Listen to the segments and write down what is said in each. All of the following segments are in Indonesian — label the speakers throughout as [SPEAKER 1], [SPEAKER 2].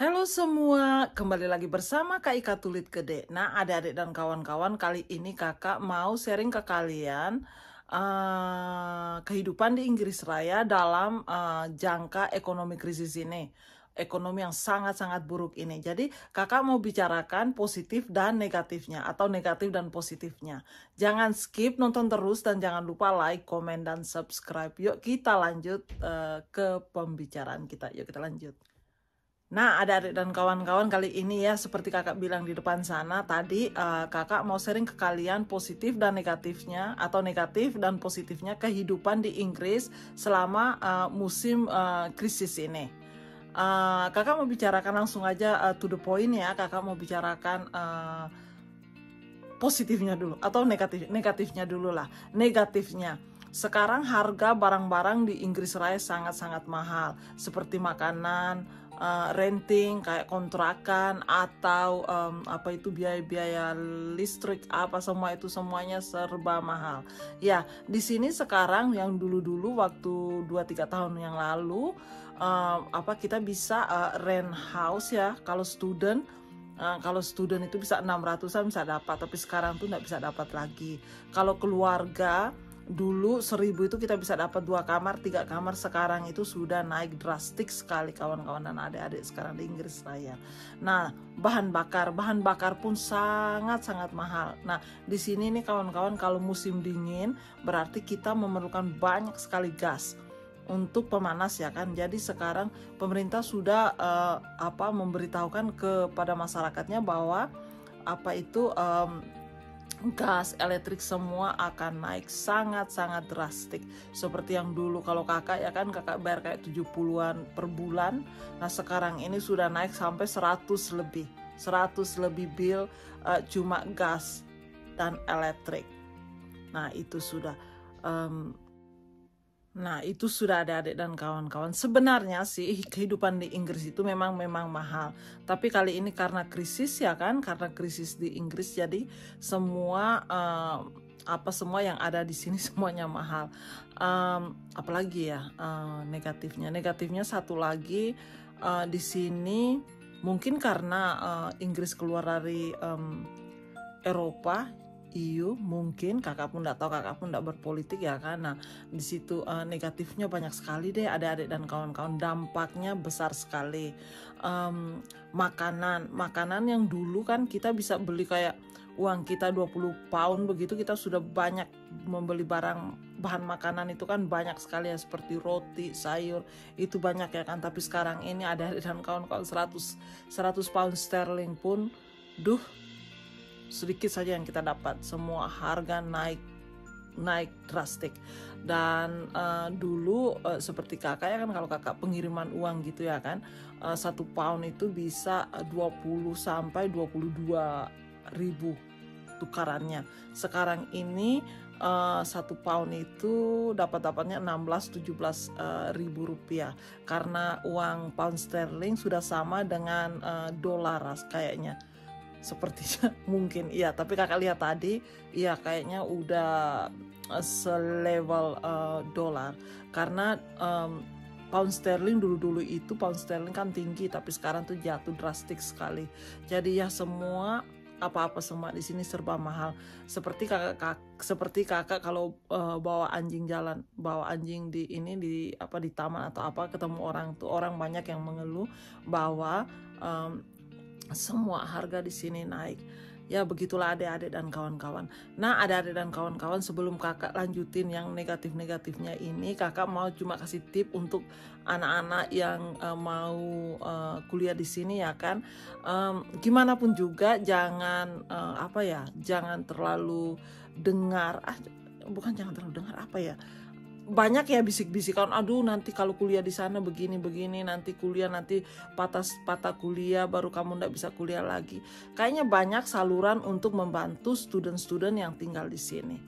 [SPEAKER 1] Halo semua, kembali lagi bersama Kak Ika Tulit Gede. Nah, adik-adik dan kawan-kawan, kali ini kakak mau sharing ke kalian kehidupan di Inggris Raya dalam jangka ekonomi krisis ini. Ekonomi yang sangat-sangat buruk ini. Jadi kakak mau bicarakan positif dan negatifnya, atau negatif dan positifnya. Jangan skip, nonton terus, dan jangan lupa like, komen, dan subscribe. Yuk kita lanjut ke pembicaraan kita. Yuk kita lanjut. Nah, adik-adik dan kawan-kawan, kali ini ya seperti kakak bilang di depan sana tadi, kakak mau sharing ke kalian positif dan negatifnya, atau negatif dan positifnya kehidupan di Inggris selama musim krisis ini. Kakak mau bicarakan langsung aja to the point ya. Kakak mau bicarakan positifnya dulu atau negatifnya dulu lah. Negatifnya, sekarang harga barang-barang di Inggris Raya sangat-sangat mahal, seperti makanan, renting kayak kontrakan, atau apa itu biaya-biaya listrik, apa semua itu semuanya serba mahal. Ya, di sini sekarang yang dulu-dulu waktu 2-3 tahun yang lalu kita bisa rent house ya, kalau student. Kalau student itu bisa 600-an bisa dapat, tapi sekarang tuh nggak bisa dapat lagi. Kalau keluarga dulu 1000 itu kita bisa dapat 2 kamar, 3 kamar. Sekarang itu sudah naik drastik sekali kawan-kawan dan adik-adik sekarang di Inggris Raya. Nah, bahan bakar pun sangat-sangat mahal. Nah, di sini nih kawan-kawan, kalau musim dingin berarti kita memerlukan banyak sekali gas untuk pemanas ya kan. Jadi sekarang pemerintah sudah memberitahukan kepada masyarakatnya bahwa gas, elektrik semua akan naik sangat-sangat drastik. Seperti yang dulu kalau kakak ya kan, kakak bayar kayak 70-an per bulan. Nah, sekarang ini sudah naik sampai 100 lebih bill cuma gas dan elektrik. Nah, itu sudah adik-adik dan kawan-kawan. Sebenarnya sih kehidupan di Inggris itu memang mahal. Tapi kali ini karena krisis ya kan, karena krisis di Inggris, jadi semua semua yang ada di sini semuanya mahal. Apalagi ya negatifnya satu lagi, di sini mungkin karena Inggris keluar dari Eropa, EU, mungkin kakak pun nggak tahu, kakak pun nggak berpolitik ya kan. Nah, di situ negatifnya banyak sekali deh adik-adik dan kawan-kawan, dampaknya besar sekali. Makanan yang dulu kan kita bisa beli kayak uang kita 20 pound begitu, kita sudah banyak membeli bahan makanan itu kan banyak sekali ya, seperti roti, sayur, itu banyak ya kan. Tapi sekarang ini adik-adik dan kawan-kawan 100 pound sterling pun sedikit saja yang kita dapat. Semua harga naik drastik. Dan dulu seperti kakak ya kan, kalau kakak pengiriman uang gitu ya kan, 1 pound itu bisa 20 sampai 22 ribu tukarannya. Sekarang ini 1 pound itu dapatnya 16-17 ribu rupiah, karena uang pound sterling sudah sama dengan dolar kayaknya, sepertinya mungkin iya. Tapi kakak lihat tadi iya kayaknya udah selevel dolar, karena pound sterling dulu itu pound sterling kan tinggi, tapi sekarang tuh jatuh drastik sekali. Jadi ya semua semua di sini serba mahal. Seperti kakak kalau bawa anjing di taman atau ketemu orang banyak yang mengeluh bahwa semua harga di sini naik. Ya begitulah adik-adik dan kawan-kawan. Nah, adik-adik dan kawan-kawan, sebelum kakak lanjutin yang negatifnya ini, kakak mau cuma kasih tip untuk anak-anak yang mau kuliah di sini ya kan. Gimana pun juga jangan terlalu dengar banyak ya bisik-bisikan, aduh nanti kalau kuliah di sana begini, nanti patah kuliah baru kamu ndak bisa kuliah lagi. Kayaknya banyak saluran untuk membantu student-student yang tinggal di sini.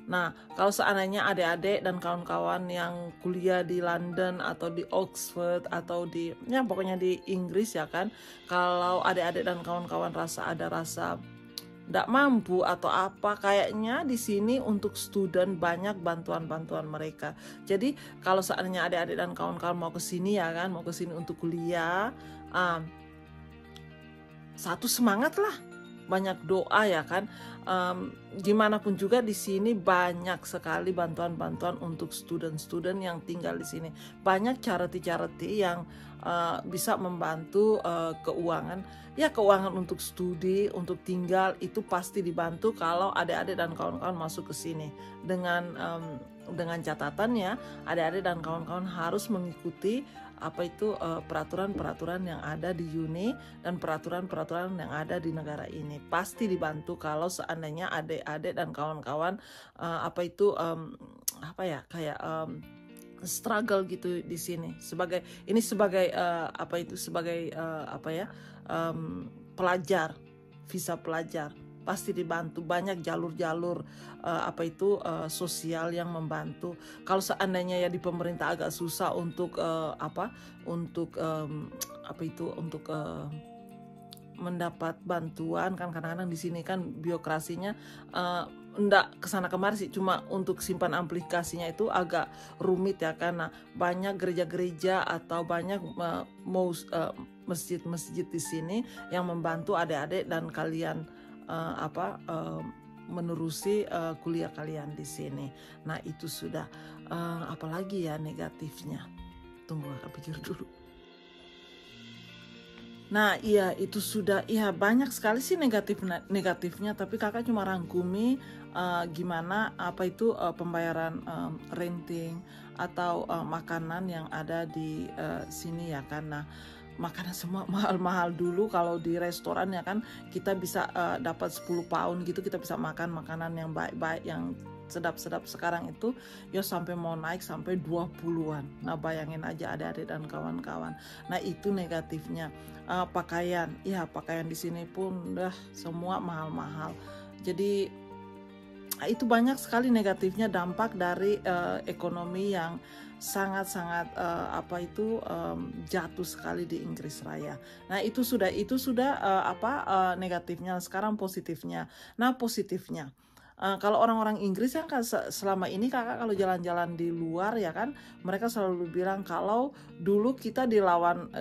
[SPEAKER 1] Nah, kalau seandainya adik-adik dan kawan-kawan yang kuliah di London atau di Oxford atau pokoknya di Inggris ya kan, kalau adik-adik dan kawan-kawan ada rasa nggak mampu atau apa, kayaknya di sini untuk student banyak bantuan-bantuan mereka. Jadi kalau seandainya adik-adik dan kawan-kawan mau ke sini ya kan, mau ke sini untuk kuliah, satu semangat lah, banyak doa ya kan. Gimana pun juga di sini banyak sekali bantuan-bantuan untuk student-student yang tinggal di sini. Banyak charity-charity yang bisa membantu keuangan. Ya keuangan untuk studi, untuk tinggal itu pasti dibantu kalau adik-adik dan kawan-kawan masuk ke sini. Dengan catatannya adik-adik dan kawan-kawan harus mengikuti peraturan-peraturan yang ada di UNI dan peraturan-peraturan yang ada di negara ini. Pasti dibantu kalau seandainya adik-adik dan kawan-kawan struggle gitu di sini sebagai pelajar, visa pelajar pasti dibantu. Banyak jalur-jalur sosial yang membantu. Kalau seandainya ya di pemerintah agak susah untuk mendapat bantuan kan, kadang-kadang di sini kan birokrasinya enggak kesana kemari sih, cuma untuk simpan aplikasinya itu agak rumit ya, karena banyak gereja-gereja atau banyak masjid-masjid di sini yang membantu adik-adik dan kalian menerusi kuliah kalian di sini. Nah itu sudah. Apalagi ya negatifnya, tunggu aku pikir dulu. Nah iya itu sudah, iya banyak sekali sih negatifnya, tapi kakak cuma rangkumi gimana pembayaran renting atau makanan yang ada di sini ya, karena makanan semua mahal-mahal. Dulu kalau di restoran ya kan kita bisa dapat 10 pound gitu, kita bisa makan makanan yang baik-baik, yang sedap-sedap. Sekarang itu ya sampai mau naik sampai 20-an. Nah bayangin aja adik-adik dan kawan-kawan. Nah itu negatifnya. Pakaian di sini pun semua mahal-mahal. Jadi itu banyak sekali negatifnya, dampak dari ekonomi yang sangat-sangat jatuh sekali di Inggris Raya. Nah itu sudah negatifnya. Sekarang positifnya. Nah positifnya, kalau orang-orang Inggris yang kan selama ini kakak kalau jalan-jalan di luar ya kan, mereka selalu bilang kalau dulu kita dilawan,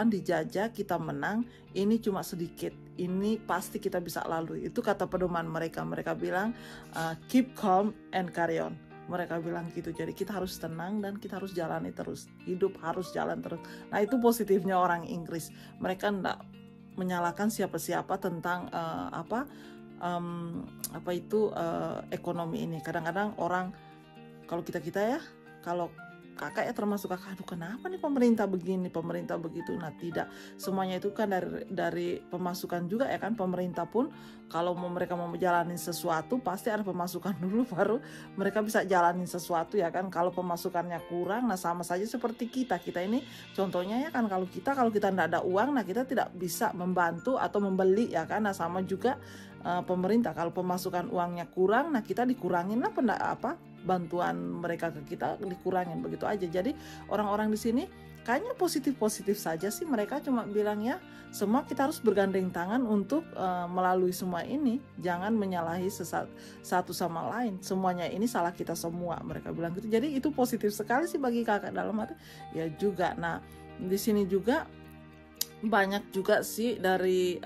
[SPEAKER 1] dijajah, kita menang, ini cuma sedikit, ini pasti kita bisa lalui. Itu kata pedoman mereka. Mereka bilang keep calm and carry on. Mereka bilang gitu. Jadi kita harus tenang dan kita harus jalani terus. Hidup harus jalan terus. Nah itu positifnya orang Inggris. Mereka enggak menyalahkan siapa-siapa tentang ekonomi ini. Kadang-kadang orang, kalau kita ya, kalau kakak ya termasuk kakak, aduh kenapa nih pemerintah begini, pemerintah begitu. Nah tidak, semuanya itu kan dari pemasukan juga ya kan. Pemerintah pun kalau mereka mau menjalani sesuatu pasti ada pemasukan dulu baru mereka bisa jalanin sesuatu ya kan. Kalau pemasukannya kurang, nah sama saja seperti kita ini contohnya ya kan, kalau kita tidak ada uang, nah kita tidak bisa membantu atau membeli ya kan. Nah sama juga pemerintah, kalau pemasukan uangnya kurang, nah kita dikurangin lah bantuan mereka ke kita, dikurangin begitu aja. Jadi orang-orang di sini kayaknya positif-positif saja sih. Mereka cuma bilang ya semua kita harus bergandeng tangan untuk melalui semua ini. Jangan menyalahi satu sama lain. Semuanya ini salah kita semua, mereka bilang gitu. Jadi itu positif sekali sih bagi kakak dalam hati ya juga. Nah di sini juga banyak juga sih dari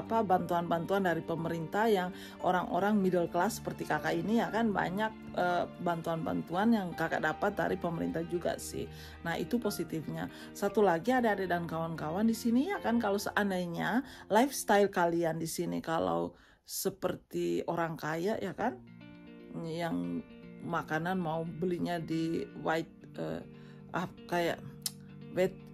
[SPEAKER 1] bantuan-bantuan dari pemerintah yang orang-orang middle class seperti kakak ini ya kan, banyak bantuan-bantuan yang kakak dapat dari pemerintah juga sih. Nah itu positifnya. Satu lagi adik-adik dan kawan-kawan di sini ya kan, kalau seandainya lifestyle kalian di sini kalau seperti orang kaya ya kan, yang makanan mau belinya di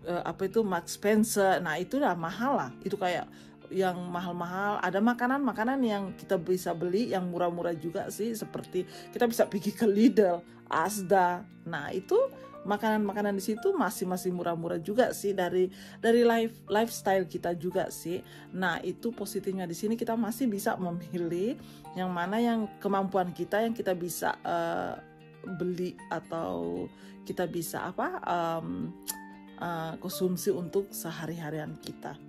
[SPEAKER 1] Marks Spencer, nah itu udah mahal lah. Itu kayak yang mahal-mahal. Ada makanan-makanan yang kita bisa beli yang murah-murah juga sih, seperti kita bisa pergi ke Lidl, Asda. Nah itu makanan-makanan di situ masih murah-murah juga sih, dari lifestyle kita juga sih. Nah itu positifnya di sini, kita masih bisa memilih yang mana yang kemampuan kita, yang kita bisa beli atau kita bisa konsumsi untuk sehari-harian kita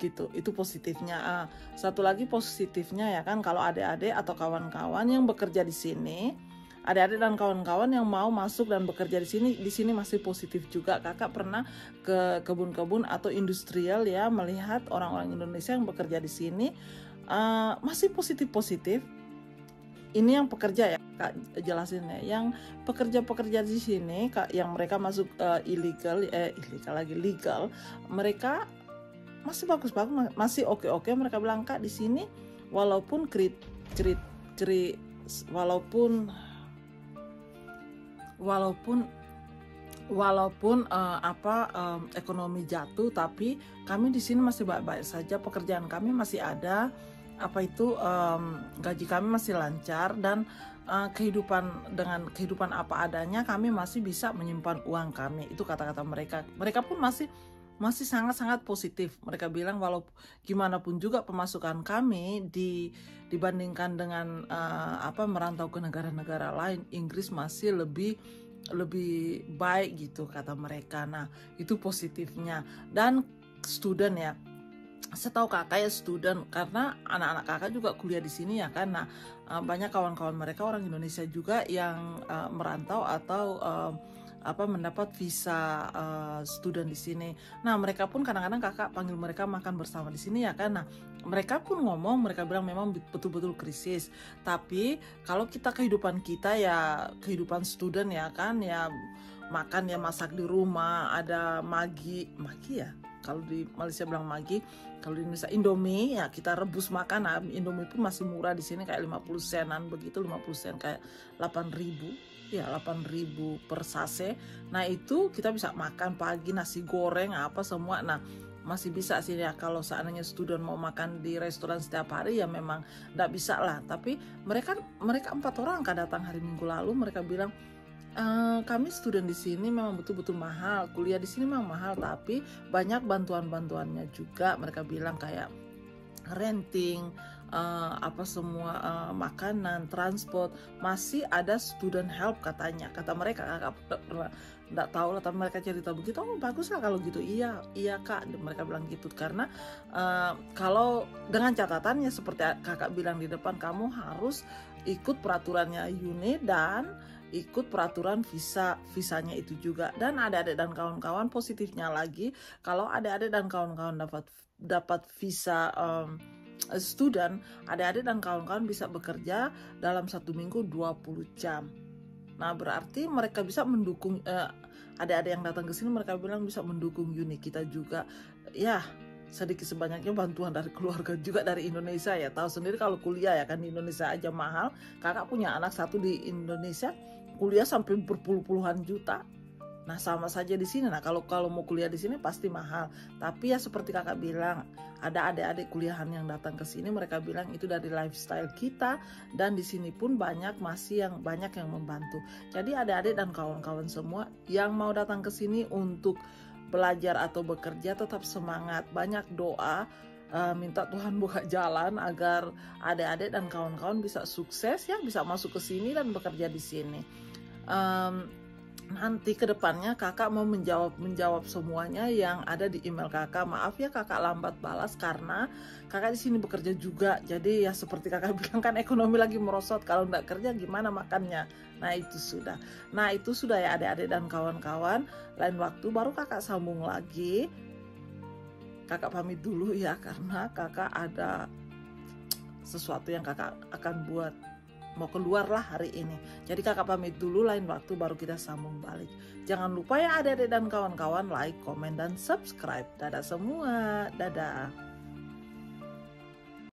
[SPEAKER 1] begitu. Itu positifnya. Satu lagi positifnya ya kan, kalau adik-adik atau kawan-kawan yang bekerja di sini, adik-adik dan kawan-kawan yang mau masuk dan bekerja di sini masih positif juga. Kakak pernah ke kebun-kebun atau industrial ya, melihat orang-orang Indonesia yang bekerja di sini masih positif-positif. Ini yang pekerja ya, Kak jelasin ya. Yang pekerja-pekerja di sini, Kak, yang mereka masuk legal, mereka masih bagus-bagus, masih oke-oke. Mereka bilang, Kak, di sini walaupun ekonomi jatuh, tapi kami di sini masih baik-baik saja. Pekerjaan kami masih ada, gaji kami masih lancar, dan kehidupan apa adanya, kami masih bisa menyimpan uang kami. Itu kata-kata mereka. Mereka pun masih sangat-sangat positif. Mereka bilang walau gimana pun juga pemasukan kami dibandingkan dengan merantau ke negara-negara lain, Inggris masih lebih baik gitu kata mereka. Nah, itu positifnya. Dan student ya, setahu kakak ya student, karena anak-anak kakak juga kuliah di sini ya kan. Nah, banyak kawan-kawan mereka orang Indonesia juga yang merantau atau mendapat visa student di sini. Nah, mereka pun kadang-kadang kakak panggil mereka makan bersama di sini ya kan. Nah, mereka pun mereka bilang memang betul-betul krisis. Tapi kalau kehidupan kita ya kehidupan student ya kan, ya makan ya masak di rumah, ada magi ya. Kalau di Malaysia bilang magi, kalau di Indonesia Indomie ya, kita rebus makan. Nah, Indomie pun masih murah di sini, kayak 50 senan begitu, 50 sen kayak 8.000. Ya 8.000 per sase. Nah, itu kita bisa makan pagi, nasi goreng apa semua. Nah, masih bisa sih ya. Kalau seandainya student mau makan di restoran setiap hari ya memang nggak bisa lah. Tapi mereka 4 orang kan datang hari Minggu lalu. Mereka bilang, kami student di sini memang betul-betul mahal, kuliah di sini memang mahal, tapi banyak bantuan-bantuannya juga. Mereka bilang kayak renting, makanan, transport, masih ada student help katanya. Kata mereka, kakak nggak tahu lah, tapi mereka cerita begitu. Oh, bagus lah kalau gitu. Iya Kak, mereka bilang gitu. Karena kalau dengan catatannya seperti kakak bilang di depan, kamu harus ikut peraturannya UNI dan ikut peraturan visanya itu juga. Dan adik-adik dan kawan-kawan, positifnya lagi, kalau adik-adik dan kawan-kawan dapat visa student, adik-adik dan kawan-kawan bisa bekerja dalam 1 minggu 20 jam. Nah, berarti mereka bisa mendukung adik-adik yang datang ke sini. Mereka bilang bisa mendukung uni kita juga. Ya, sedikit sebanyaknya bantuan dari keluarga juga dari Indonesia ya. Tahu sendiri kalau kuliah ya kan, di Indonesia aja mahal. Kakak punya anak 1 di Indonesia, kuliah sampai berpuluh-puluhan juta. Nah, sama saja di sini. Nah, kalau mau kuliah di sini pasti mahal. Tapi ya seperti kakak bilang, ada adik-adik kuliahan yang datang ke sini, mereka bilang itu dari lifestyle kita, dan di sini pun masih banyak yang membantu. Jadi adik-adik dan kawan-kawan semua yang mau datang ke sini untuk belajar atau bekerja, tetap semangat, banyak doa, minta Tuhan buka jalan agar adik-adik dan kawan-kawan bisa sukses ya, bisa masuk ke sini dan bekerja di sini. Nanti ke depannya kakak mau menjawab semuanya yang ada di email kakak. Maaf ya kakak lambat balas karena kakak di sini bekerja juga. Jadi ya seperti kakak bilang kan, ekonomi lagi merosot, kalau nggak kerja gimana makannya. Nah, itu sudah ya adik-adik dan kawan-kawan. Lain waktu baru kakak sambung lagi. Kakak pamit dulu ya, karena kakak ada sesuatu yang kakak akan buat, mau keluar lah hari ini. Jadi kakak pamit dulu, lain waktu baru kita sambung balik. Jangan lupa ya adik-adik dan kawan-kawan, like, komen, dan subscribe. Dadah semua, dadah.